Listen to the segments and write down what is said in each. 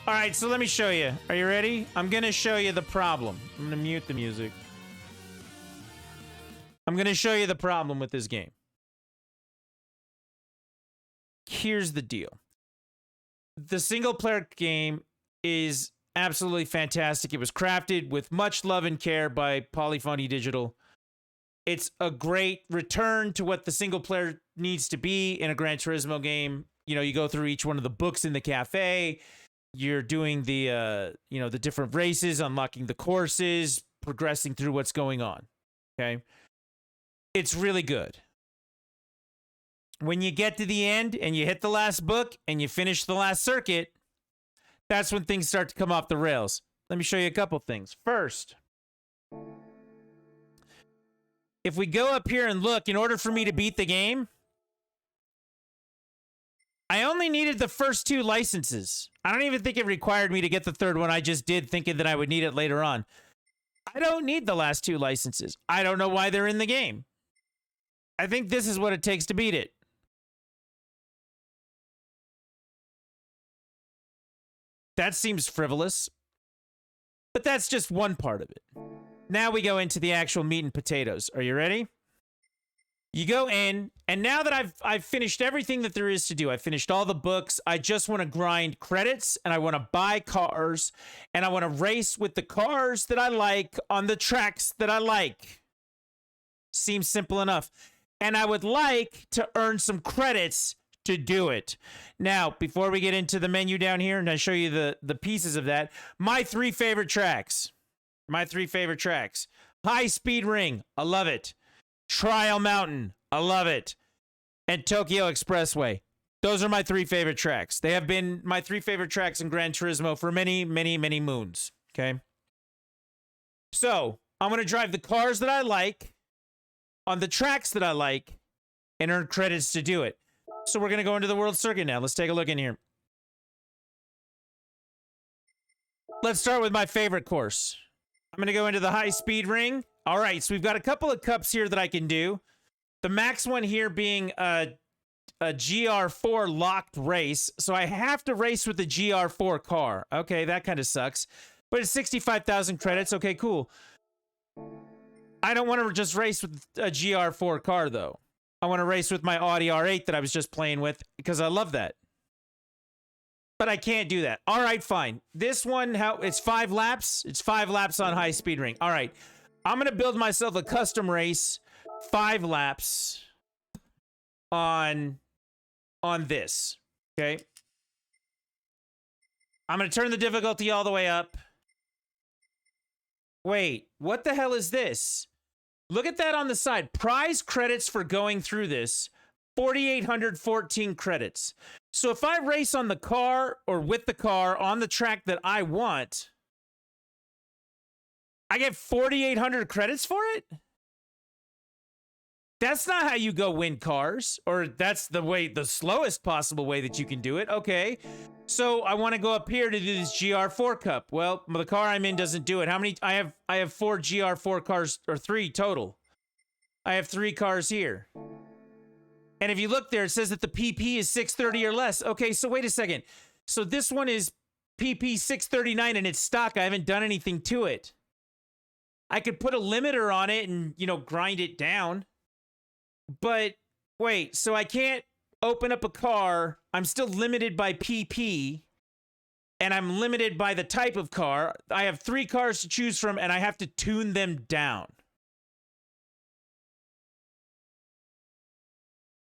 All right, so let me show you. Are you ready? I'm going to show you the problem. I'm going to mute the music. I'm going to show you the problem with this game. Here's the deal. The single-player game is absolutely fantastic. It was crafted with much love and care by Polyphony Digital. It's a great return to what the single-player needs to be in a Gran Turismo game. You know, you go through each one of the books in the cafe. You're doing the, the different races, unlocking the courses, progressing through what's going on. Okay? It's really good. When you get to the end and you hit the last book and you finish the last circuit, that's when things start to come off the rails. Let me show you a couple things. First, if we go up here and look, in order for me to beat the game, I only needed the first 2 licenses. I don't even think it required me to get the third one. I just did, thinking that I would need it later on. I don't need the last 2 licenses. I don't know why they're in the game. I think this is what it takes to beat it. That seems frivolous, but that's just one part of it. Now we go into the actual meat and potatoes. Are you ready? You go in, and now that I've finished everything that there is to do, I finished all the books, I just want to grind credits, and I want to buy cars, and I want to race with the cars that I like on the tracks that I like. Seems simple enough. And I would like to earn some credits to do it. Now, before we get into the menu down here, and I show you the pieces of that, my 3 favorite tracks. My 3 favorite tracks. High Speed Ring, I love it. Trial Mountain, I love it. And Tokyo Expressway. Those are my 3 favorite tracks. They have been my 3 favorite tracks in Gran Turismo for many, many, many moons. Okay? So, I'm going to drive the cars that I like on the tracks that I like and earn credits to do it. So we're going to go into the World Circuit now. Let's take a look in here. Let's start with my favorite course. I'm going to go into the High Speed Ring. All right, so we've got a couple of cups here that I can do. The max one here being a GR4 locked race. So I have to race with the GR4 car. Okay, that kind of sucks. But it's 65,000 credits. Okay, cool. I don't want to just race with a GR4 car, though. I want to race with my Audi R8 that I was just playing with because I love that. But I can't do that. All right, fine. This one, it's 5 laps. It's 5 laps on High Speed Ring. All right. I'm going to build myself a custom race, 5 laps on this. Okay. I'm going to turn the difficulty all the way up. Wait, what the hell is this? Look at that on the side. Prize credits for going through this. 4,814 credits. So if I race on the car or with the car on the track that I want, I get 4,800 credits for it? That's not how you go win cars, or that's the slowest possible way that you can do it. Okay, so I want to go up here to do this GR4 Cup. Well, the car I'm in doesn't do it. How many? I have 4 GR4 cars, or 3 total. I have 3 cars here. And if you look there, it says that the PP is 630 or less. Okay, so wait a second. So this one is PP 639 and it's stock. I haven't done anything to it. I could put a limiter on it and, grind it down. But wait, so I can't open up a car. I'm still limited by PP. And I'm limited by the type of car. I have 3 cars to choose from and I have to tune them down.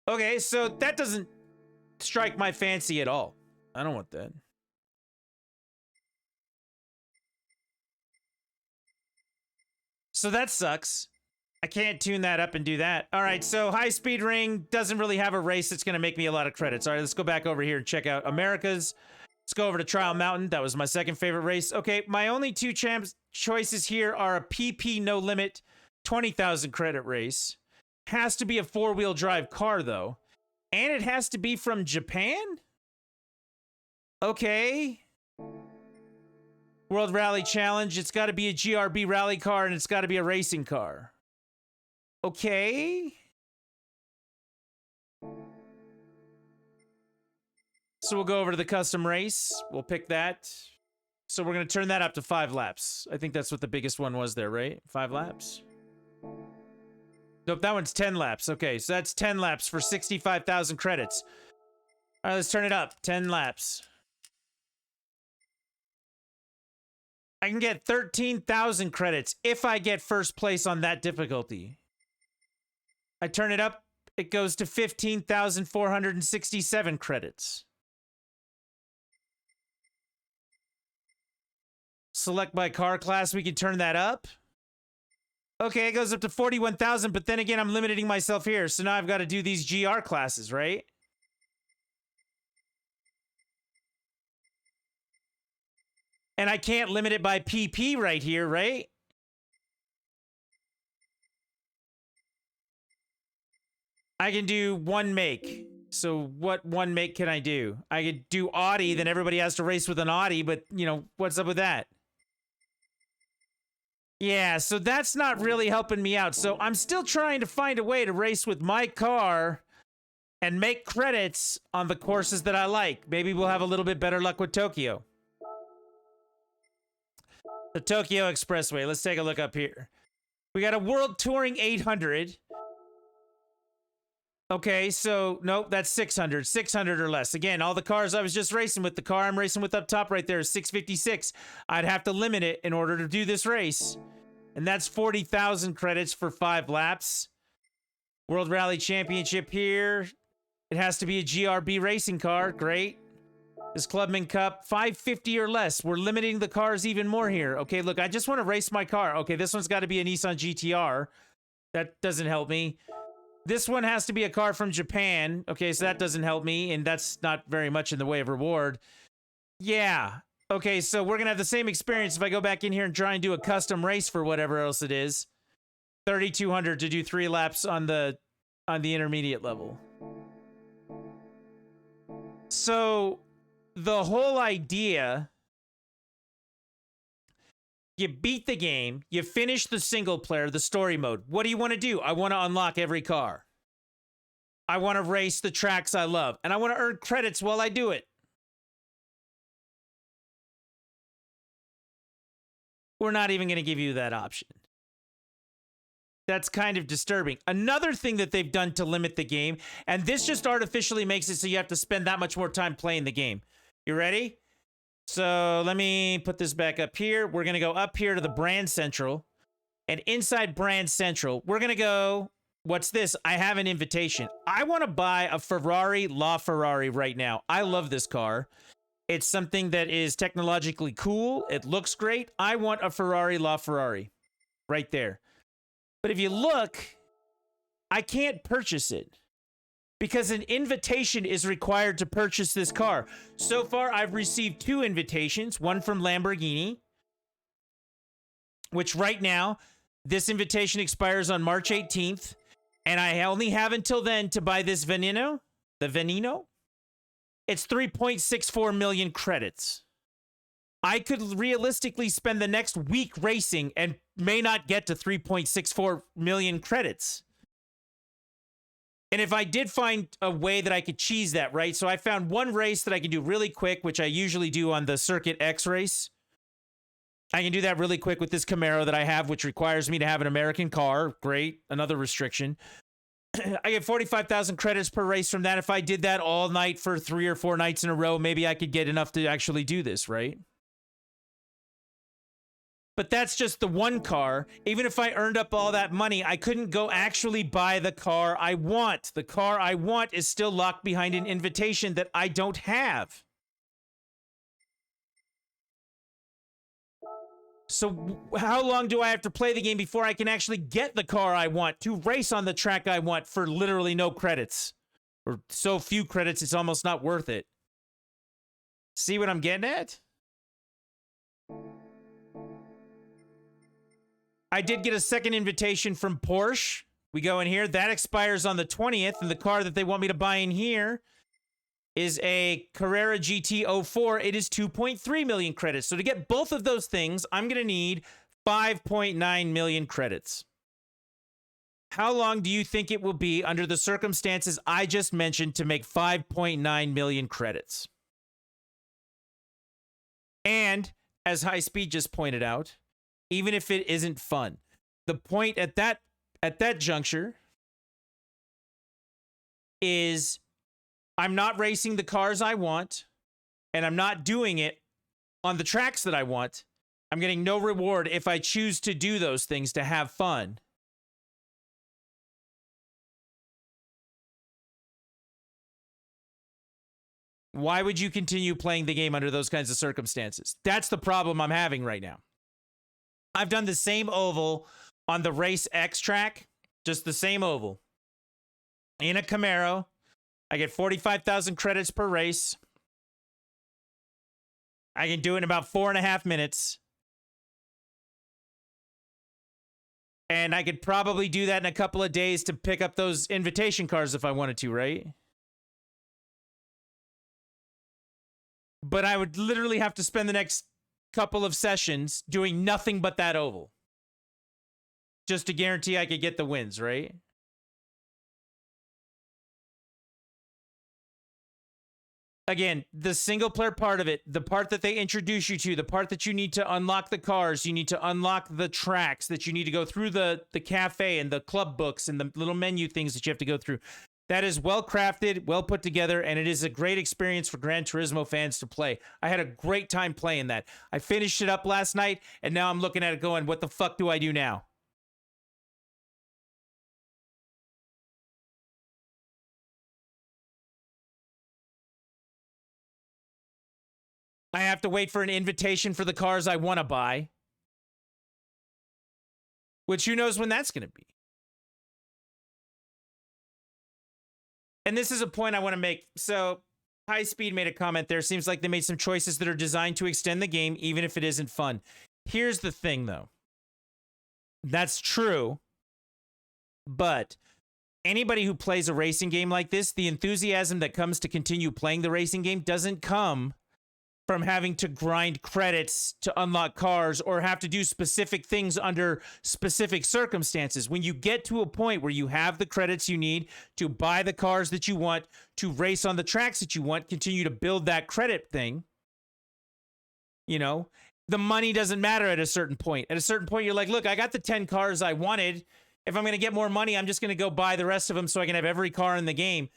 Okay, so that doesn't strike my fancy at all. I don't want that. So that sucks. I can't tune that up and do that. All right, so High Speed Ring doesn't really have a race that's going to make me a lot of credits. All right, let's go back over here and check out America's. Let's go over to Trial Mountain. That was my second favorite race. Okay, my only 2 choices here are a PP No Limit 20,000 credit race. Has to be a 4-wheel drive car, though. And it has to be from Japan? Okay. World Rally Challenge. It's got to be a GRB rally car, and it's got to be a racing car. Okay. So we'll go over to the custom race. We'll pick that. So we're going to turn that up to 5 laps. I think that's what the biggest one was there, right? 5 laps? Nope, that one's 10 laps. Okay, so that's 10 laps for 65,000 credits. All right, let's turn it up. 10 laps. I can get 13,000 credits if I get first place on that difficulty. I turn it up, it goes to 15,467 credits. Select by car class, we can turn that up. Okay, it goes up to 41,000, but then again, I'm limiting myself here. So now I've got to do these GR classes, right? And I can't limit it by PP right here, right? I can do one make. So what one make can I do? I could do Audi, then everybody has to race with an Audi, but, you know, what's up with that? Yeah, so that's not really helping me out. So I'm still trying to find a way to race with my car and make credits on the courses that I like. Maybe we'll have a little bit better luck with Tokyo. The Tokyo Expressway. Let's take a look up here. We got a World Touring 800. Okay, so nope, that's 600. 600 or less. Again, all the cars I was just racing with, the car I'm racing with up top right there is 656. I'd have to limit it in order to do this race. And that's 40,000 credits for 5 laps. World Rally Championship here. It has to be a GRB racing car. Great. This Clubman Cup, 550 or less. We're limiting the cars even more here. Okay, look, I just want to race my car. Okay, this one's got to be a Nissan GTR. That doesn't help me. This one has to be a car from Japan. Okay, so that doesn't help me, and that's not very much in the way of reward. Yeah. Okay, so we're going to have the same experience if I go back in here and try and do a custom race for whatever else it is. 3,200 to do 3 laps on the intermediate level. So the whole idea, you beat the game, you finish the single player, the story mode. What do you want to do? I want to unlock every car. I want to race the tracks I love, and I want to earn credits while I do it. We're not even going to give you that option. That's kind of disturbing. Another thing that they've done to limit the game, and this just artificially makes it so you have to spend that much more time playing the game. You ready? So let me put this back up here. We're going to go up here to the Brand Central. And inside Brand Central, we're going to go, what's this? I have an invitation. I want to buy a Ferrari LaFerrari right now. I love this car. It's something that is technologically cool. It looks great. I want a Ferrari LaFerrari right there. But if you look, I can't purchase it because an invitation is required to purchase this car. So far, I've received 2 invitations, one from Lamborghini, which right now, this invitation expires on March 18th, and I only have until then to buy this Veneno, the Veneno. It's 3.64 million credits. I could realistically spend the next week racing and may not get to 3.64 million credits. And if I did find a way that I could cheese that, right? So I found one race that I can do really quick, which I usually do on the Circuit X race. I can do that really quick with this Camaro that I have, which requires me to have an American car. Great. Another restriction. I get 45,000 credits per race from that. If I did that all night for 3 or 4 nights in a row, maybe I could get enough to actually do this, right? But that's just the one car. Even if I earned up all that money, I couldn't go actually buy the car I want. The car I want is still locked behind an invitation that I don't have. So how long do I have to play the game before I can actually get the car I want to race on the track I want for literally no credits? Or so few credits, it's almost not worth it. See what I'm getting at? I did get a second invitation from Porsche. We go in here. That expires on the 20th, and the car that they want me to buy in here is a Carrera GT 04. It is 2.3 million credits. So to get both of those things, I'm going to need 5.9 million credits. How long do you think it will be under the circumstances I just mentioned to make 5.9 million credits? And as High Speed just pointed out, even if it isn't fun. The point at that juncture is I'm not racing the cars I want, and I'm not doing it on the tracks that I want. I'm getting no reward if I choose to do those things to have fun. Why would you continue playing the game under those kinds of circumstances? That's the problem I'm having right now. I've done the same oval on the Race X track, just the same oval. In a Camaro, I get 45,000 credits per race. I can do it in about 4.5 minutes. And I could probably do that in a couple of days to pick up those invitation cars if I wanted to, right? But I would literally have to spend the next couple of sessions doing nothing but that oval, just to guarantee I could get the wins, right? Again, the single player part of it, the part that they introduce you to, the part that you need to unlock the cars, you need to unlock the tracks, that you need to go through the cafe and the club books and the little menu things that you have to go through. That is well crafted, well put together, and it is a great experience for Gran Turismo fans to play. I had a great time playing that. I finished it up last night, and now I'm looking at it going, what the fuck do I do now? I have to wait for an invitation for the cars I want to buy. Which who knows when that's going to be. And this is a point I want to make. So, High Speed made a comment there. Seems like they made some choices that are designed to extend the game, even if it isn't fun. Here's the thing, though. That's true. But anybody who plays a racing game like this, the enthusiasm that comes to continue playing the racing game doesn't come from having to grind credits to unlock cars or have to do specific things under specific circumstances. When you get to a point where you have the credits you need to buy the cars that you want, to race on the tracks that you want, continue to build that credit thing, you know, the money doesn't matter at a certain point. At a certain point, you're like, look, I got the 10 cars I wanted. If I'm going to get more money, I'm just going to go buy the rest of them so I can have every car in the game.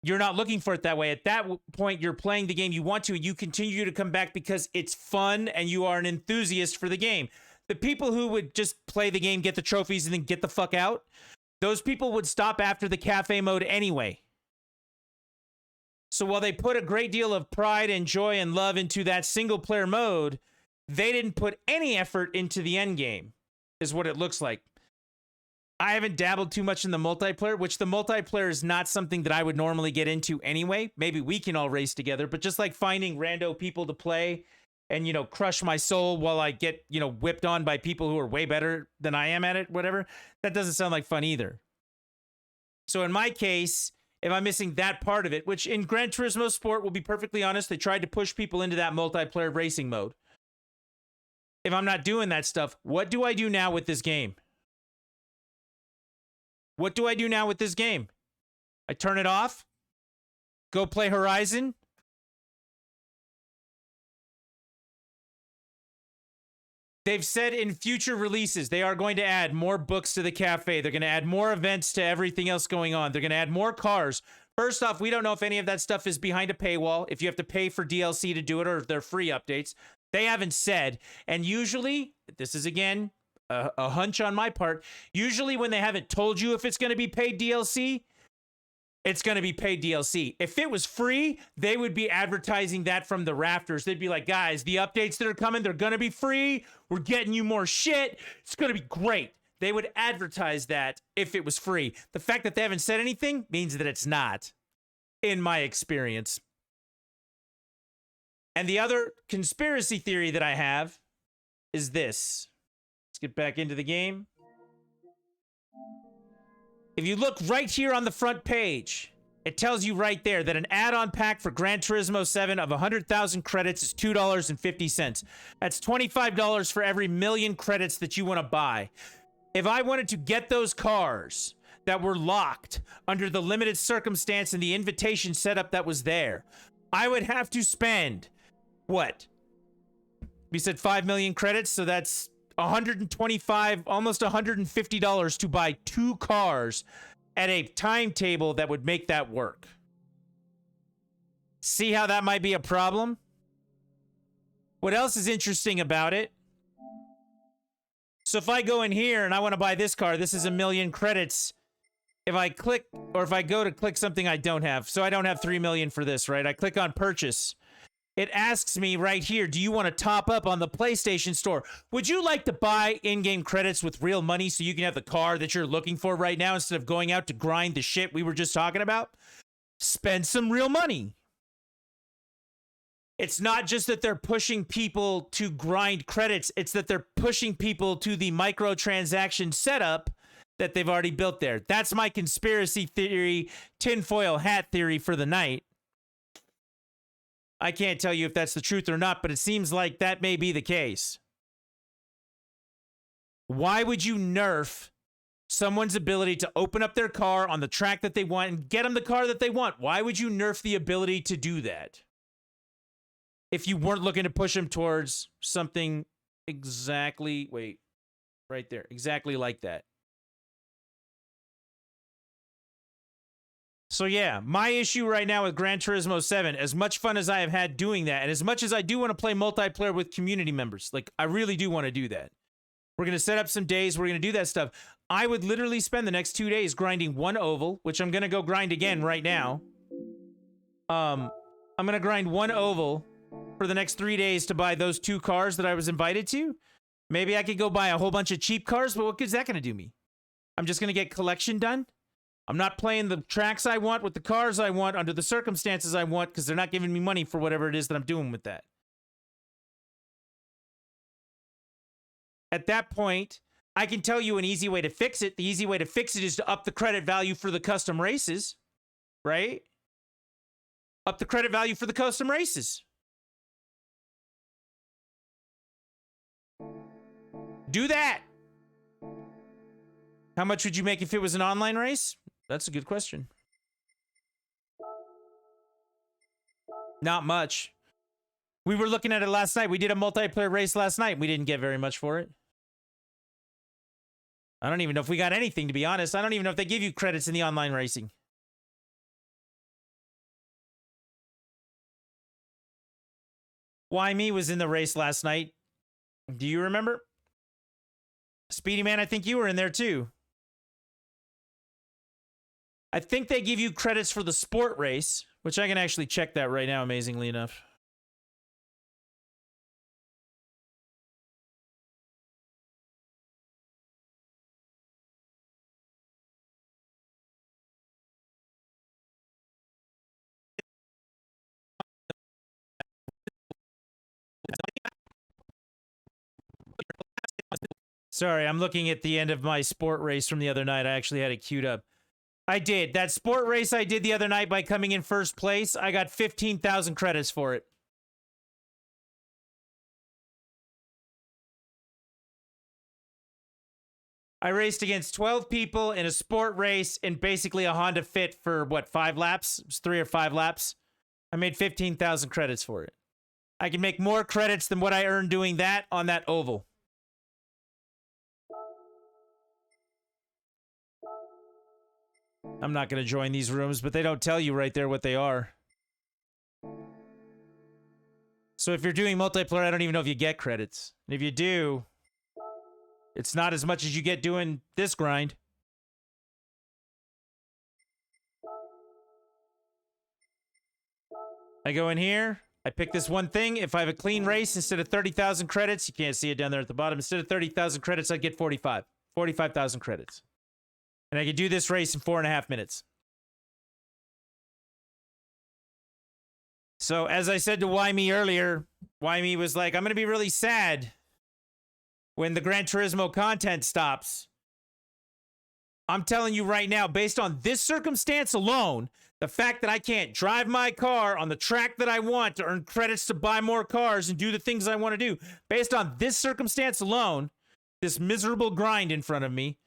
You're not looking for it that way. At that point, you're playing the game you want to, and you continue to come back because it's fun and you are an enthusiast for the game. The people who would just play the game, get the trophies, and then get the fuck out, those people would stop after the cafe mode anyway. So while they put a great deal of pride and joy and love into that single player mode, they didn't put any effort into the end game, is what it looks like. I haven't dabbled too much in the multiplayer, which the multiplayer is not something that I would normally get into anyway. Maybe we can all race together, but just like finding rando people to play and, you know, crush my soul while I get, you know, whipped on by people who are way better than I am at it, whatever, that doesn't sound like fun either. So in my case, if I'm missing that part of it, which in Gran Turismo Sport, we'll be perfectly honest, they tried to push people into that multiplayer racing mode. If I'm not doing that stuff, what do I do now with this game? What do I do now with this game? I turn it off? Go play Horizon? They've said in future releases, they are going to add more books to the cafe. They're going to add more events to everything else going on. They're going to add more cars. First off, we don't know if any of that stuff is behind a paywall, if you have to pay for DLC to do it, or if they're free updates. They haven't said. And usually, this is again, a hunch on my part, usually when they haven't told you if it's going to be paid DLC, it's going to be paid DLC. If it was free, they would be advertising that from the rafters. They'd be like, guys, the updates that are coming, they're going to be free. We're getting you more shit. It's going to be great. They would advertise that if it was free. The fact that they haven't said anything means that it's not, in my experience. And the other conspiracy theory that I have is this. Let's get back into the game. If you look right here on the front page, it tells you right there that an add-on pack for Gran Turismo 7 of 100,000 credits is $2.50. That's $25 for every million credits that you want to buy. If I wanted to get those cars that were locked under the limited circumstance and the invitation setup that was there, I would have to spend, what, We said 5 million credits, so that's 125, almost $150 to buy 2 cars at a timetable that would make that work. See how that might be a problem? What else is interesting about it? So if I go in here and I want to buy this car, this is 1 million credits. If I click, or if I go to click something I don't have, so I don't have 3 million for this, right? I click on purchase. It asks me right here, do you want to top up on the PlayStation Store? Would you like to buy in-game credits with real money so you can have the car that you're looking for right now instead of going out to grind the shit we were just talking about? Spend some real money. It's not just that they're pushing people to grind credits, it's that they're pushing people to the microtransaction setup that they've already built there. That's my conspiracy theory, tinfoil hat theory for the night. I can't tell you if that's the truth or not, but it seems like that may be the case. Why would you nerf someone's ability to open up their car on the track that they want and get them the car that they want? Why would you nerf the ability to do that? If you weren't looking to push them towards something exactly, wait, right there, exactly like that. So yeah, my issue right now with Gran Turismo 7, as much fun as I have had doing that, and as much as I do want to play multiplayer with community members, like I really do want to do that. We're going to set up some days, we're going to do that stuff. I would literally spend the next 2 days grinding 1 oval, which I'm going to go grind again right now. I'm going to grind 1 oval for the next 3 days to buy those 2 cars that I was invited to. Maybe I could go buy a whole bunch of cheap cars, but what good is that going to do me? I'm just going to get collection done. I'm not playing the tracks I want with the cars I want under the circumstances I want because they're not giving me money for whatever it is that I'm doing with that. At that point, I can tell you an easy way to fix it. The easy way to fix it is to up the credit value for the custom races, right? Up the credit value for the custom races. Do that. How much would you make if it was an online race? That's a good question. Not much. We were looking at it last night. We did a multiplayer race last night. We didn't get very much for it. I don't even know if we got anything, to be honest. I don't even know if they give you credits in the online racing. Why Me was in the race last night. Do you remember? Speedy Man, I think you were in there too. I think they give you credits for the sport race, which I can actually check that right now, amazingly enough. Sorry, I'm looking at the end of my sport race from the other night. I actually had it queued up. I did. That sport race I did the other night by coming in first place, I got 15,000 credits for it. I raced against 12 people in a sport race in basically a Honda Fit for, what, 5 laps? It was 3 or 5 laps. I made 15,000 credits for it. I can make more credits than what I earned doing that on that oval. I'm not going to join these rooms, but they don't tell you right there what they are. So if you're doing multiplayer, I don't even know if you get credits. And if you do, it's not as much as you get doing this grind. I go in here. I pick this one thing. If I have a clean race, instead of 30,000 credits, you can't see it down there at the bottom. Instead of 30,000 credits, I get 45,000 credits. And I could do this race in 4.5 minutes. So, as I said to Why Me earlier, Why Me was like, I'm going to be really sad when the Gran Turismo content stops. I'm telling you right now, based on this circumstance alone, the fact that I can't drive my car on the track that I want to earn credits to buy more cars and do the things I want to do, based on this circumstance alone, this miserable grind in front of me,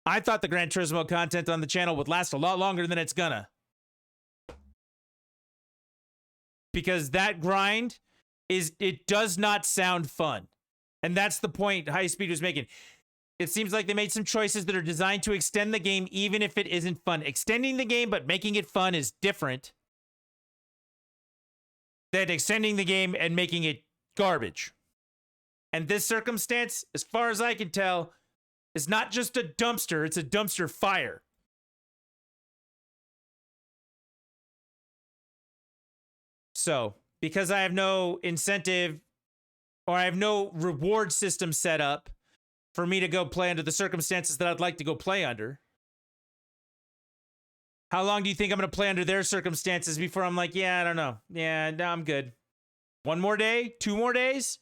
I thought the Gran Turismo content on the channel would last a lot longer than it's gonna. Because that grind is it does not sound fun. And that's the point High Speed was making. It seems like they made some choices that are designed to extend the game even if it isn't fun. Extending the game but making it fun is different than extending the game and making it garbage. And this circumstance, as far as I can tell, is not just a dumpster, it's a dumpster fire. So, because I have no incentive or I have no reward system set up for me to go play under the circumstances that I'd like to go play under, how long do you think I'm going to play under their circumstances before I'm like, yeah, I don't know. Yeah, no, I'm good. 1 more day? 2 more days?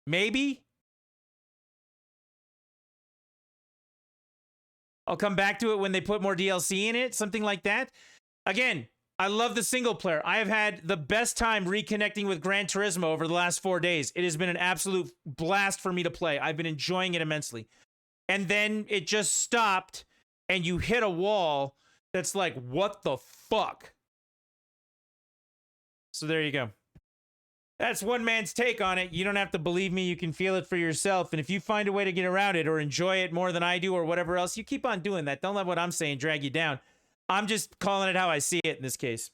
Maybe? I'll come back to it when they put more DLC in it, something like that. Again, I love the single player. I have had the best time reconnecting with Gran Turismo over the last 4 days. It has been an absolute blast for me to play. I've been enjoying it immensely. And then it just stopped, and you hit a wall that's like, what the fuck? So there you go. That's one man's take on it. You don't have to believe me. You can feel it for yourself. And if you find a way to get around it or enjoy it more than I do or whatever else, you keep on doing that. Don't let what I'm saying drag you down. I'm just calling it how I see it in this case.